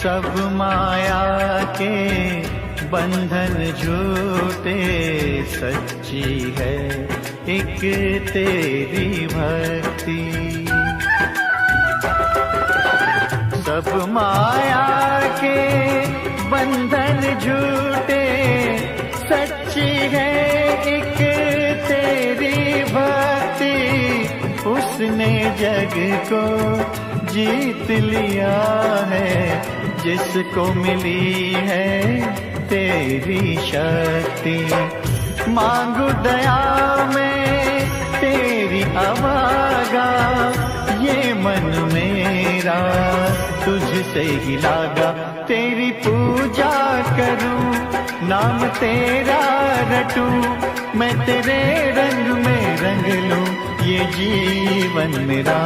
सब माया के बंधन झूठे, सच्ची है एक तेरी भक्ति। सब माया के बंधन झूठे, सच्ची है एक तेरी भक्ति। उसने जग को जीत लिया है, जिसको मिली है तेरी शक्ति। मांगू दया में तेरी अवागा, ये मन मेरा तुझसे ही लागा। तेरी पूजा करूं, नाम तेरा रटूं, मैं तेरे रंग में रंग लूं ये जीवन मेरा।